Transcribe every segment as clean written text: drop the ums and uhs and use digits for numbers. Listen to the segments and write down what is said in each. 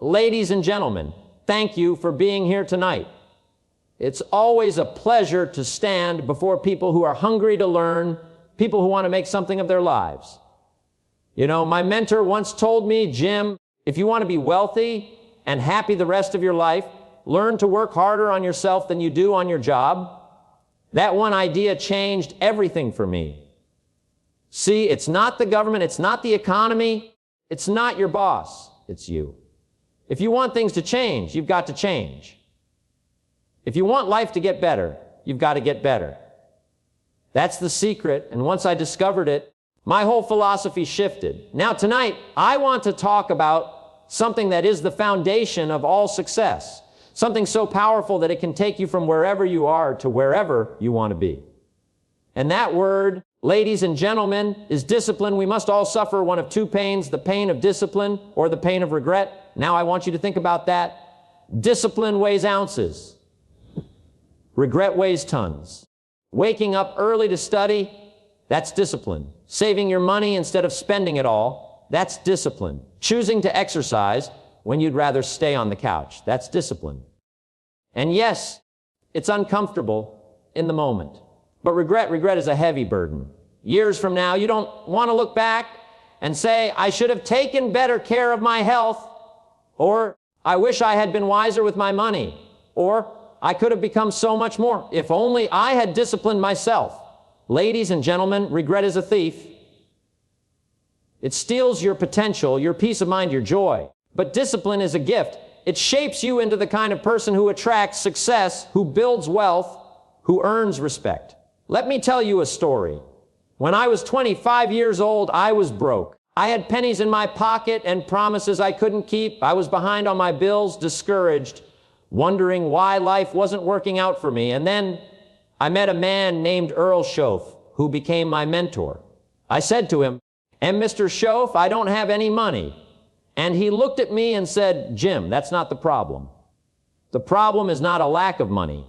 ladies and gentlemen, thank you for being here tonight. It's always a pleasure to stand before people who are hungry to learn, people who want to make something of their lives. You know, my mentor once told me, Jim, if you want to be wealthy and happy the rest of your life, learn to work harder on yourself than you do on your job. That one idea changed everything for me. See, it's not the government, it's not the economy, it's not your boss, it's you. If you want things to change, you've got to change. If you want life to get better, you've got to get better. That's the secret, and once I discovered it, my whole philosophy shifted. Now tonight, I want to talk about something that is the foundation of all success. Something so powerful that it can take you from wherever you are to wherever you want to be. And that word, ladies and gentlemen, is discipline. We must all suffer one of two pains, the pain of discipline or the pain of regret. Now I want you to think about that. Discipline weighs ounces. Regret weighs tons. Waking up early to study, that's discipline. Saving your money instead of spending it all, that's discipline. Choosing to exercise when you'd rather stay on the couch, that's discipline. And yes, it's uncomfortable in the moment. But regret is a heavy burden. Years from now, you don't want to look back and say, I should have taken better care of my health, or I wish I had been wiser with my money, or I could have become so much more if only I had disciplined myself. Ladies and gentlemen, regret is a thief. It steals your potential, your peace of mind, your joy. But discipline is a gift. It shapes you into the kind of person who attracts success, who builds wealth, who earns respect. Let me tell you a story. When I was 25 years old, I was broke. I had pennies in my pocket and promises I couldn't keep. I was behind on my bills, discouraged, wondering why life wasn't working out for me. And then I met a man named Earl Schoaf, who became my mentor. I said to him, and Mr. Schoaf, I don't have any money. And he looked at me and said, Jim, that's not the problem. The problem is not a lack of money.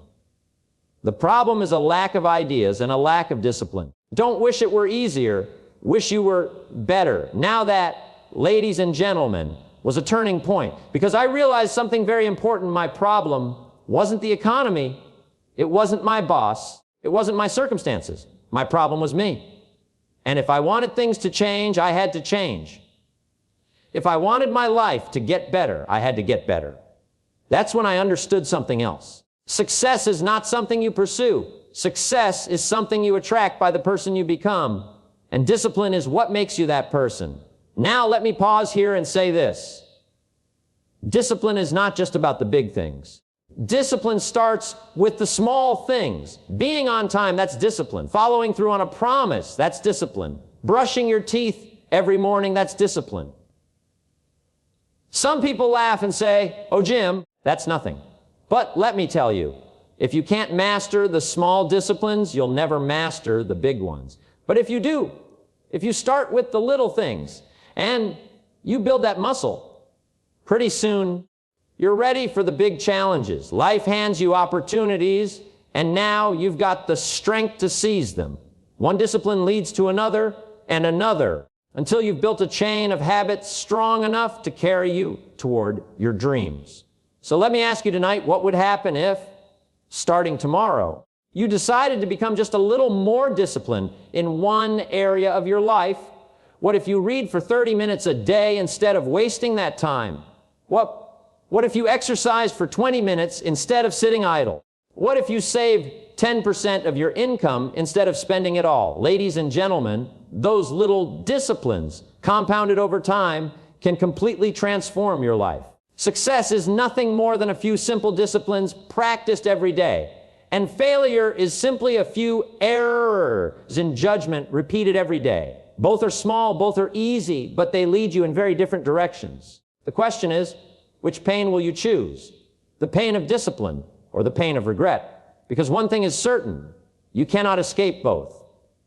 The problem is a lack of ideas and a lack of discipline. Don't wish it were easier. Wish you were better. Now that, ladies and gentlemen, was a turning point, because I realized something very important. My problem wasn't the economy. It wasn't my boss. It wasn't my circumstances. My problem was me. And if I wanted things to change, I had to change. If I wanted my life to get better, I had to get better. That's when I understood something else. Success is not something you pursue. Success is something you attract by the person you become. And discipline is what makes you that person. Now let me pause here and say this. Discipline is not just about the big things. Discipline starts with the small things. Being on time, that's discipline. Following through on a promise, that's discipline. Brushing your teeth every morning, that's discipline. Some people laugh and say, oh, Jim, that's nothing. But let me tell you, if you can't master the small disciplines, you'll never master the big ones. But if you do, if you start with the little things and you build that muscle, pretty soon you're ready for the big challenges. Life hands you opportunities, and now you've got the strength to seize them. One discipline leads to another and another, until you've built a chain of habits strong enough to carry you toward your dreams. So let me ask you tonight, what would happen if, starting tomorrow, you decided to become just a little more disciplined in one area of your life? What if you read for 30 minutes a day instead of wasting that time? What if you exercise for 20 minutes instead of sitting idle? What if you save 10% of your income instead of spending it all? Ladies and gentlemen, those little disciplines, compounded over time, can completely transform your life. Success is nothing more than a few simple disciplines practiced every day. And failure is simply a few errors in judgment repeated every day. Both are small, both are easy, but they lead you in very different directions. The question is, which pain will you choose? The pain of discipline or the pain of regret? Because one thing is certain, you cannot escape both.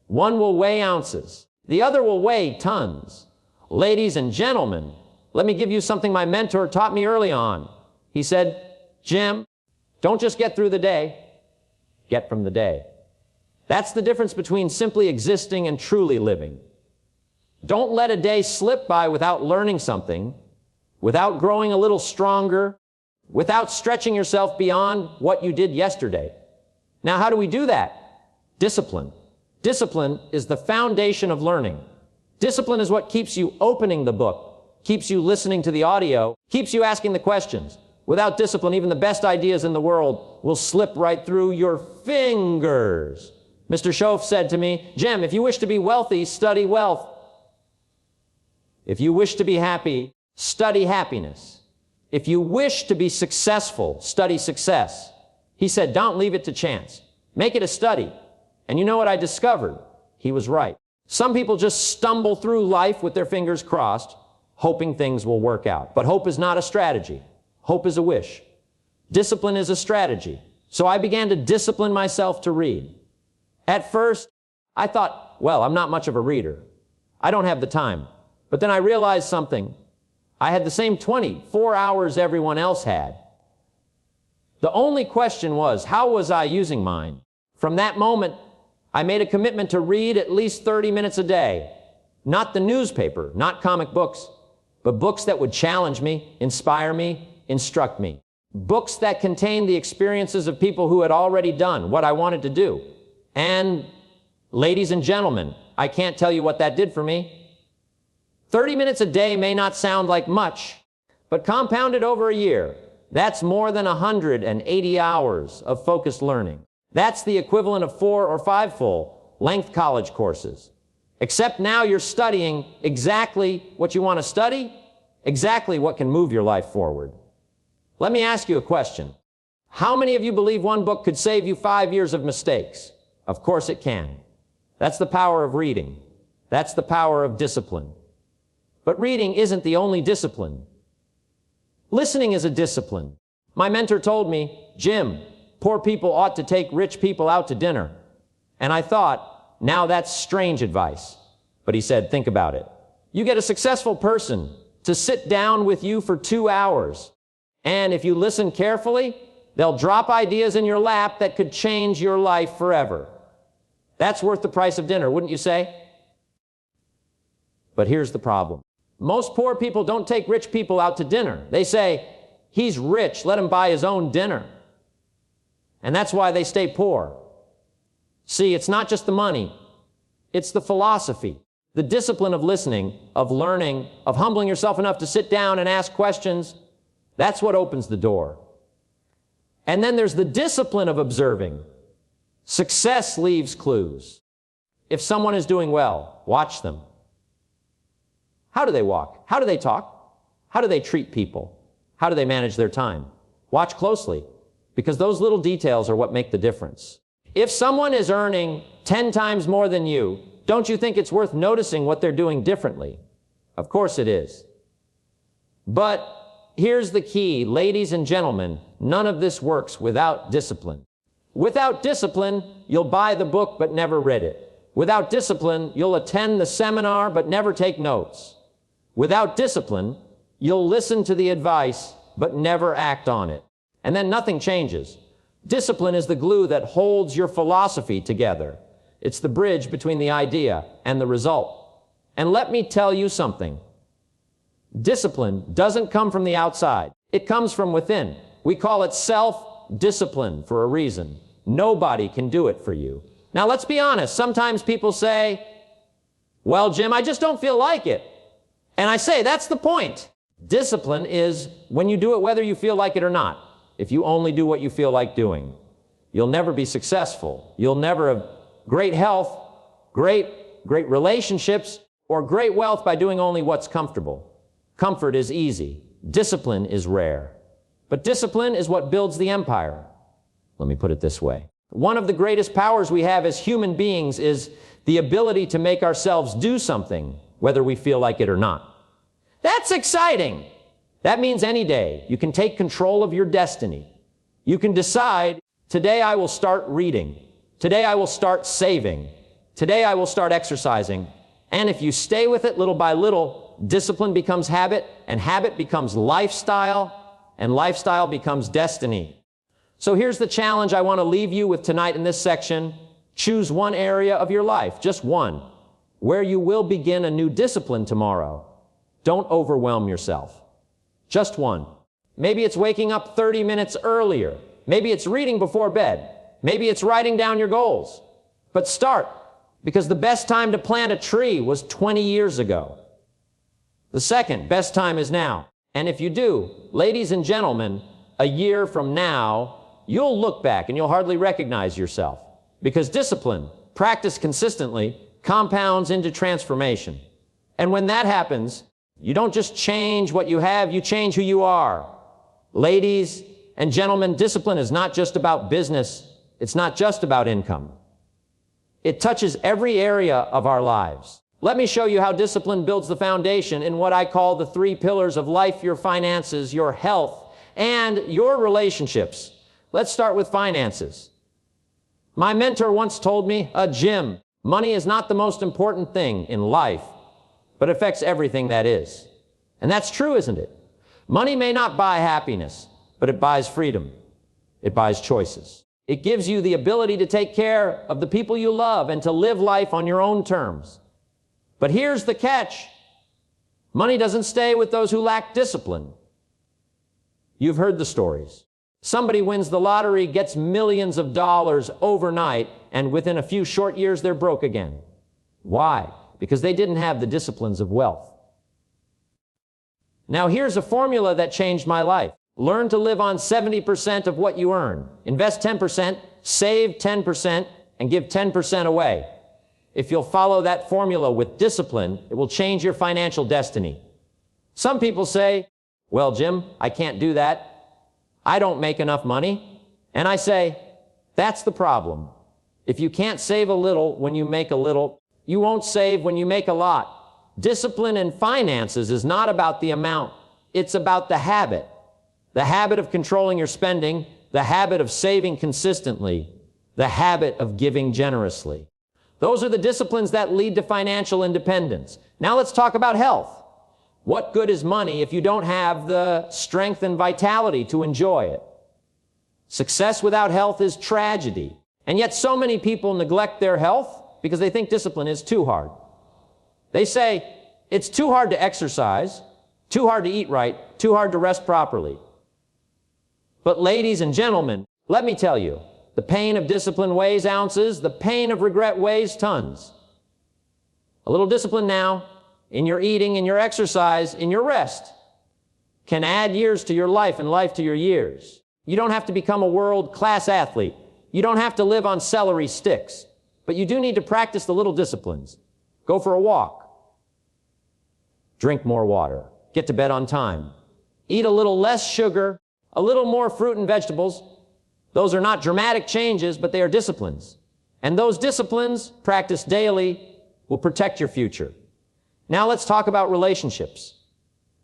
One will weigh ounces, the other will weigh tons. Ladies and gentlemen, let me give you something my mentor taught me early on. He said, Jim, don't just get through the day, get from the day. That's the difference between simply existing and truly living. Don't let a day slip by without learning something, without growing a little stronger, without stretching yourself beyond what you did yesterday. Now, how do we do that? Discipline. Discipline is the foundation of learning. Discipline is what keeps you opening the book, keeps you listening to the audio, keeps you asking the questions. Without discipline, even the best ideas in the world will slip right through your fingers. Mr. Schoaf said to me, Jim, if you wish to be wealthy, study wealth. If you wish to be happy, study happiness. If you wish to be successful, study success. He said, don't leave it to chance. Make it a study. And you know what I discovered? He was right. Some people just stumble through life with their fingers crossed, hoping things will work out. But hope is not a strategy. Hope is a wish. Discipline is a strategy. So I began to discipline myself to read. At first, I thought, well, I'm not much of a reader. I don't have the time. But then I realized something. I had the same 24 hours everyone else had. The only question was, how was I using mine? From that moment, I made a commitment to read at least 30 minutes a day. Not the newspaper, not comic books, but books that would challenge me, inspire me, instruct me. Books that contained the experiences of people who had already done what I wanted to do. And, ladies and gentlemen, I can't tell you what that did for me. 30 minutes a day may not sound like much, but compounded over a year, that's more than 180 hours of focused learning. That's the equivalent of 4 or 5 full-length college courses. Except now you're studying exactly what you want to study, exactly what can move your life forward. Let me ask you a question. How many of you believe one book could save you 5 years of mistakes? Of course it can. That's the power of reading. That's the power of discipline. But reading isn't the only discipline. Listening is a discipline. My mentor told me, Jim, poor people ought to take rich people out to dinner. And I thought, now that's strange advice. But he said, think about it. You get a successful person to sit down with you for 2 hours. And if you listen carefully, they'll drop ideas in your lap that could change your life forever. That's worth the price of dinner, wouldn't you say? But here's the problem. Most poor people don't take rich people out to dinner. They say, he's rich, let him buy his own dinner. And that's why they stay poor. See, it's not just the money. It's the philosophy, the discipline of listening, of learning, of humbling yourself enough to sit down and ask questions. That's what opens the door. And then there's the discipline of observing. Success leaves clues. If someone is doing well, watch them. How do they walk? How do they talk? How do they treat people? How do they manage their time? Watch closely, because those little details are what make the difference. If someone is earning 10 times more than you, don't you think it's worth noticing what they're doing differently? Of course it is. But here's the key, ladies and gentlemen, none of this works without discipline. Without discipline, you'll buy the book but never read it. Without discipline, you'll attend the seminar but never take notes. Without discipline, you'll listen to the advice but never act on it. And then nothing changes. Discipline is the glue that holds your philosophy together. It's the bridge between the idea and the result. And let me tell you something. Discipline doesn't come from the outside. It comes from within. We call it self-discipline for a reason. Nobody can do it for you. Now, let's be honest. Sometimes people say, well, Jim, I just don't feel like it. And I say, that's the point. Discipline is when you do it whether you feel like it or not. If you only do what you feel like doing, you'll never be successful. You'll never have great health, great relationships, or great wealth by doing only what's comfortable. Comfort is easy. Discipline is rare. But discipline is what builds the empire. Let me put it this way. One of the greatest powers we have as human beings is the ability to make ourselves do something, whether we feel like it or not. That's exciting. That means any day you can take control of your destiny. You can decide, today I will start reading. Today I will start saving. Today I will start exercising. And if you stay with it little by little, discipline becomes habit, and habit becomes lifestyle, and lifestyle becomes destiny. So here's the challenge I want to leave you with tonight in this section. Choose one area of your life, just one, where you will begin a new discipline tomorrow. Don't overwhelm yourself. Just one. Maybe it's waking up 30 minutes earlier. Maybe it's reading before bed. Maybe it's writing down your goals. But start, because the best time to plant a tree was 20 years ago. The second best time is now. And if you do, ladies and gentlemen, a year from now, you'll look back and you'll hardly recognize yourself. Because discipline, practiced consistently, compounds into transformation. And when that happens, you don't just change what you have, you change who you are. Ladies and gentlemen, discipline is not just about business. It's not just about income. It touches every area of our lives. Let me show you how discipline builds the foundation in what I call the 3 pillars of life: your finances, your health, and your relationships. Let's start with finances. My mentor once told me, Jim, money is not the most important thing in life, but affects everything that is. And that's true, isn't it? Money may not buy happiness, but it buys freedom. It buys choices. It gives you the ability to take care of the people you love and to live life on your own terms. But here's the catch. Money doesn't stay with those who lack discipline. You've heard the stories. Somebody wins the lottery, gets millions of dollars overnight, and within a few short years, they're broke again. Why? Because they didn't have the disciplines of wealth. Now, here's a formula that changed my life. Learn to live on 70% of what you earn. Invest 10%, save 10%, and give 10% away. If you'll follow that formula with discipline, it will change your financial destiny. Some people say, well, Jim, I can't do that. I don't make enough money. And I say, that's the problem. If you can't save a little when you make a little, you won't save when you make a lot. Discipline in finances is not about the amount. It's about the habit. The habit of controlling your spending, the habit of saving consistently, the habit of giving generously. Those are the disciplines that lead to financial independence. Now let's talk about health. What good is money if you don't have the strength and vitality to enjoy it? Success without health is tragedy. And yet so many people neglect their health because they think discipline is too hard. They say, it's too hard to exercise, too hard to eat right, too hard to rest properly. But ladies and gentlemen, let me tell you, the pain of discipline weighs ounces, the pain of regret weighs tons. A little discipline now, in your eating, in your exercise, in your rest, can add years to your life and life to your years. You don't have to become a world-class athlete. You don't have to live on celery sticks. But you do need to practice the little disciplines. Go for a walk. Drink more water. Get to bed on time. Eat a little less sugar, a little more fruit and vegetables. Those are not dramatic changes, but they are disciplines. And those disciplines, practiced daily, will protect your future. Now let's talk about relationships.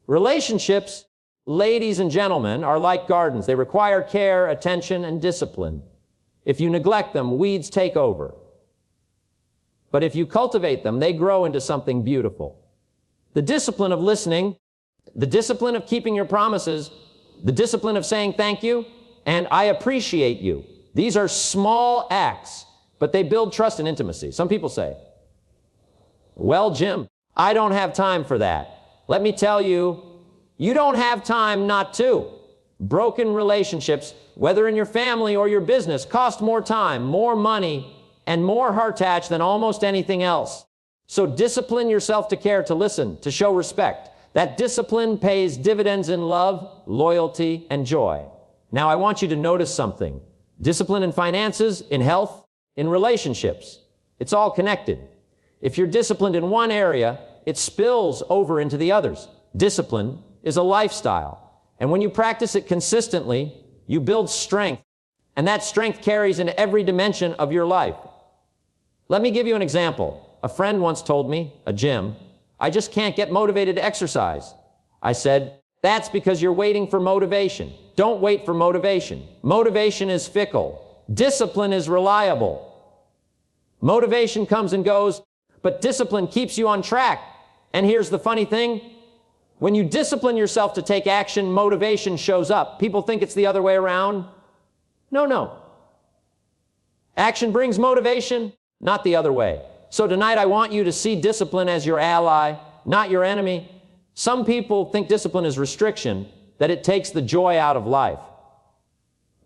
Relationships, ladies and gentlemen, are like gardens. They require care, attention, and discipline. If you neglect them, weeds take over. But if you cultivate them, they grow into something beautiful. The discipline of listening, the discipline of keeping your promises, the discipline of saying thank you, and I appreciate you. These are small acts, but they build trust and intimacy. Some people say, well, Jim, I don't have time for that. Let me tell you, you don't have time not to. Broken relationships, whether in your family or your business, cost more time, more money, and more heart attached than almost anything else. So discipline yourself to care, to listen, to show respect. That discipline pays dividends in love, loyalty, and joy. Now I want you to notice something. Discipline in finances, in health, in relationships. It's all connected. If you're disciplined in one area, it spills over into the others. Discipline is a lifestyle. And when you practice it consistently, you build strength. And that strength carries into every dimension of your life. Let me give you an example. A friend once told me, Jim, I just can't get motivated to exercise. I said, that's because you're waiting for motivation. Don't wait for motivation. Motivation is fickle. Discipline is reliable. Motivation comes and goes, but discipline keeps you on track. And here's the funny thing. When you discipline yourself to take action, motivation shows up. People think it's the other way around. No. Action brings motivation, not the other way. So tonight I want you to see discipline as your ally, not your enemy. Some people think discipline is restriction, that it takes the joy out of life.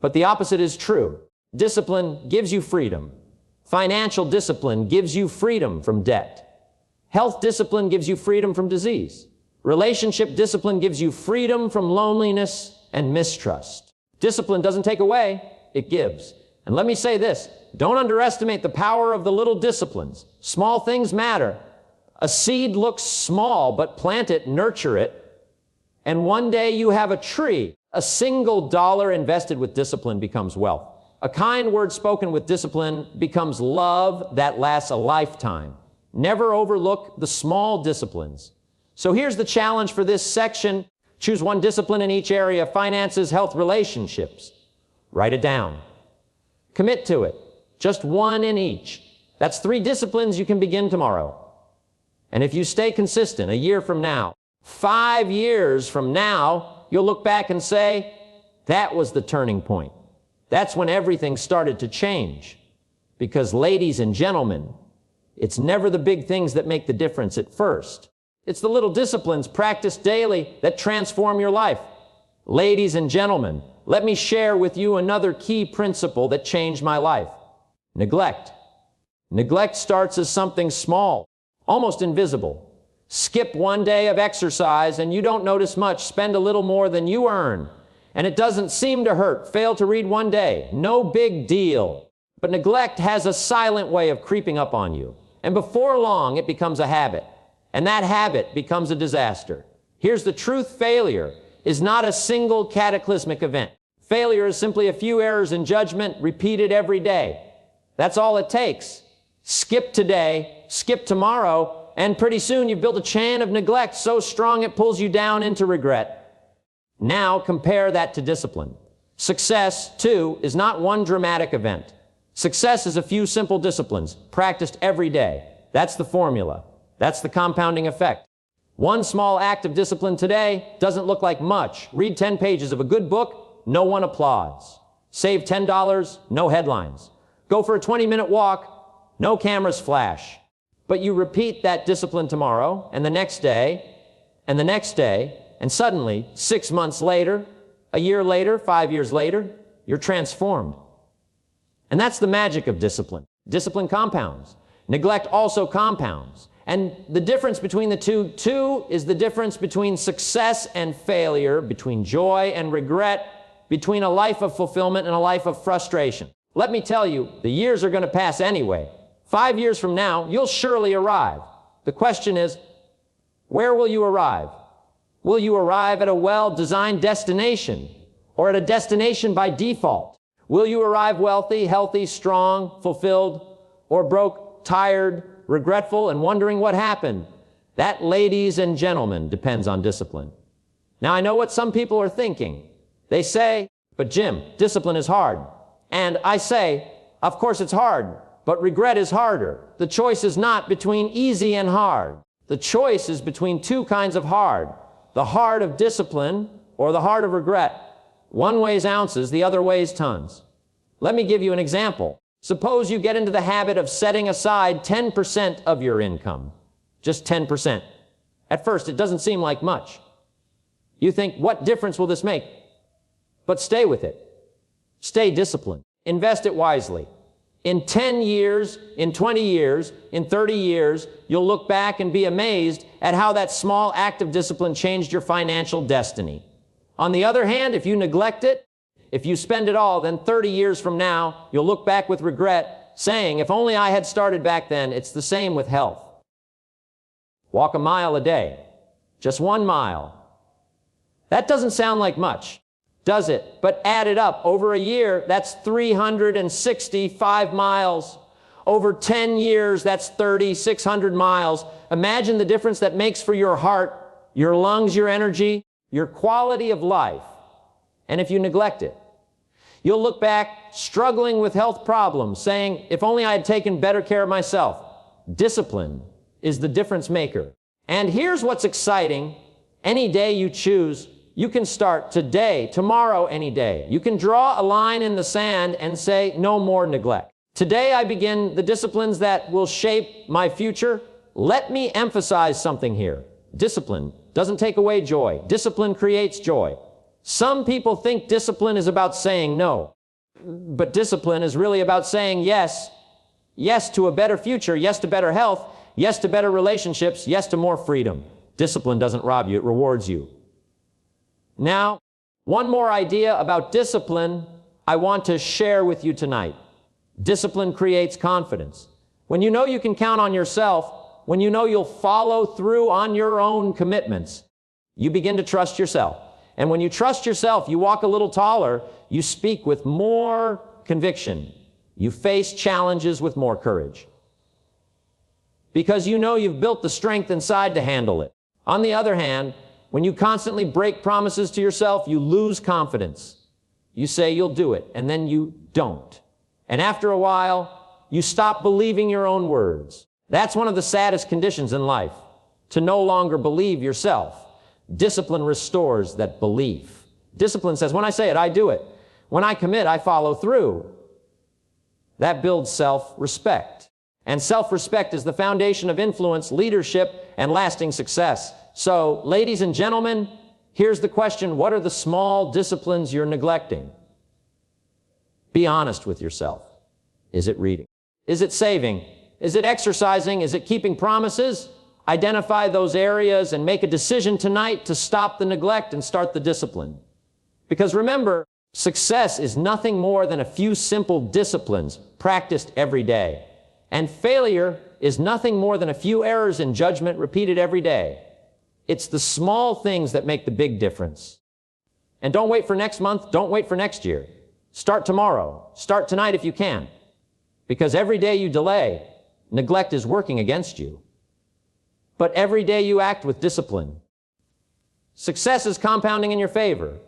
But the opposite is true. Discipline gives you freedom. Financial discipline gives you freedom from debt. Health discipline gives you freedom from disease. Relationship discipline gives you freedom from loneliness and mistrust. Discipline doesn't take away, it gives. And let me say this, don't underestimate the power of the little disciplines. Small things matter. A seed looks small, but plant it, nurture it, and one day you have a tree. A single dollar invested with discipline becomes wealth. A kind word spoken with discipline becomes love that lasts a lifetime. Never overlook the small disciplines. So here's the challenge for this section. Choose one discipline in each area: finances, health, relationships. Write it down. Commit to it. Just one in each. That's 3 disciplines you can begin tomorrow. And if you stay consistent, a year from now, 5 years from now, you'll look back and say, that was the turning point. That's when everything started to change. Because, ladies and gentlemen, it's never the big things that make the difference at first. It's the little disciplines practiced daily that transform your life. Ladies and gentlemen, let me share with you another key principle that changed my life. Neglect. Neglect starts as something small, almost invisible. Skip one day of exercise and you don't notice much. Spend a little more than you earn, and it doesn't seem to hurt. Fail to read one day. No big deal. But neglect has a silent way of creeping up on you. And before long, it becomes a habit. And that habit becomes a disaster. Here's the truth. Failure is not a single cataclysmic event. Failure is simply a few errors in judgment repeated every day. That's all it takes. Skip today, skip tomorrow, and pretty soon you've built a chain of neglect so strong it pulls you down into regret. Now compare that to discipline. Success, too, is not one dramatic event. Success is a few simple disciplines practiced every day. That's the formula. That's the compounding effect. One small act of discipline today doesn't look like much. Read 10 pages of a good book, no one applauds. Save $10, no headlines. Go for a 20-minute walk, no cameras flash. But you repeat that discipline tomorrow, and the next day, and the next day, and suddenly, 6 months later, a year later, 5 years later, you're transformed. And that's the magic of discipline. Discipline compounds. Neglect also compounds. And the difference between the two is the difference between success and failure, between joy and regret, between a life of fulfillment and a life of frustration. Let me tell you, the years are going to pass anyway. 5 years from now, you'll surely arrive. The question is, where will you arrive? Will you arrive at a well-designed destination, or at a destination by default? Will you arrive wealthy, healthy, strong, fulfilled, or broke, tired, regretful, and wondering what happened? That, ladies and gentlemen, depends on discipline. Now, I know what some people are thinking. They say, but Jim, discipline is hard. And I say, of course it's hard, but regret is harder. The choice is not between easy and hard. The choice is between 2 kinds of hard. The hard of discipline or the hard of regret. One weighs ounces, the other weighs tons. Let me give you an example. Suppose you get into the habit of setting aside 10% of your income. Just 10%. At first, it doesn't seem like much. You think, what difference will this make? But stay with it. Stay disciplined. Invest it wisely. In 10 years, in 20 years, in 30 years, you'll look back and be amazed at how that small act of discipline changed your financial destiny. On the other hand, if you neglect it, if you spend it all, then 30 years from now, you'll look back with regret, saying, if only I had started back then. It's the same with health. Walk a mile a day. Just 1 mile. That doesn't sound like much, does it? But add it up. Over a year, that's 365 miles. Over 10 years, that's 3,600 miles. Imagine the difference that makes for your heart, your lungs, your energy, your quality of life. And if you neglect it, you'll look back struggling with health problems, saying, if only I had taken better care of myself. Discipline is the difference maker. And here's what's exciting. Any day you choose, you can start today, tomorrow, any day. You can draw a line in the sand and say, no more neglect. Today I begin the disciplines that will shape my future. Let me emphasize something here. Discipline doesn't take away joy. Discipline creates joy. Some people think discipline is about saying no, but discipline is really about saying yes. Yes to a better future, yes to better health, yes to better relationships, yes to more freedom. Discipline doesn't rob you, it rewards you. Now, one more idea about discipline I want to share with you tonight. Discipline creates confidence. When you know you can count on yourself, when you know you'll follow through on your own commitments, you begin to trust yourself. And when you trust yourself, you walk a little taller, you speak with more conviction, you face challenges with more courage. Because you know you've built the strength inside to handle it. On the other hand, when you constantly break promises to yourself, you lose confidence. You say you'll do it, and then you don't. And after a while, you stop believing your own words. That's one of the saddest conditions in life, to no longer believe yourself. Discipline restores that belief. Discipline says, when I say it, I do it. When I commit, I follow through. That builds self-respect. And self-respect is the foundation of influence, leadership, and lasting success. So, ladies and gentlemen, here's the question: what are the small disciplines you're neglecting? Be honest with yourself. Is it reading? Is it saving? Is it exercising? Is it keeping promises? Identify those areas and make a decision tonight to stop the neglect and start the discipline. Because remember, success is nothing more than a few simple disciplines practiced every day. And failure is nothing more than a few errors in judgment repeated every day. It's the small things that make the big difference. And don't wait for next month, don't wait for next year. Start tomorrow. Start tonight if you can. Because every day you delay, neglect is working against you. But every day you act with discipline, success is compounding in your favor.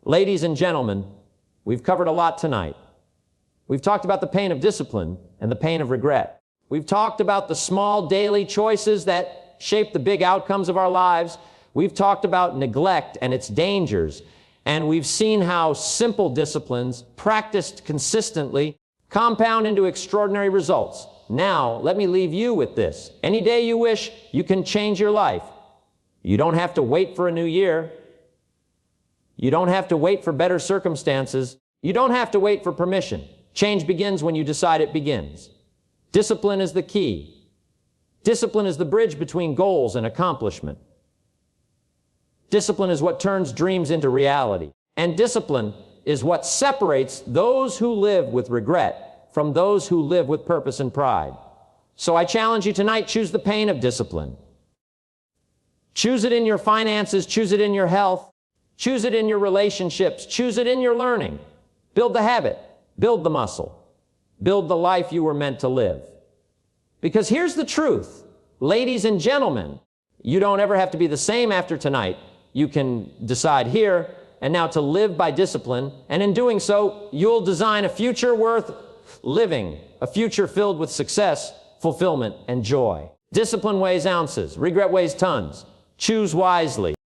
Ladies and gentlemen, we've covered a lot tonight. We've talked about the pain of discipline and the pain of regret. We've talked about the small daily choices that shape the big outcomes of our lives. We've talked about neglect and its dangers. And we've seen how simple disciplines, practiced consistently, compound into extraordinary results. Now, let me leave you with this. Any day you wish, you can change your life. You don't have to wait for a new year. You don't have to wait for better circumstances. You don't have to wait for permission. Change begins when you decide it begins. Discipline is the key. Discipline is the bridge between goals and accomplishment. Discipline is what turns dreams into reality. And discipline is what separates those who live with regret from those who live with purpose and pride. So I challenge you tonight, choose the pain of discipline. Choose it in your finances, choose it in your health, choose it in your relationships, choose it in your learning. Build the habit, build the muscle, build the life you were meant to live. Because here's the truth, ladies and gentlemen, you don't ever have to be the same after tonight. You can decide here and now to live by discipline, and in doing so, you'll design a future worth living, a future filled with success, fulfillment, and joy. Discipline weighs ounces, regret weighs tons. Choose wisely.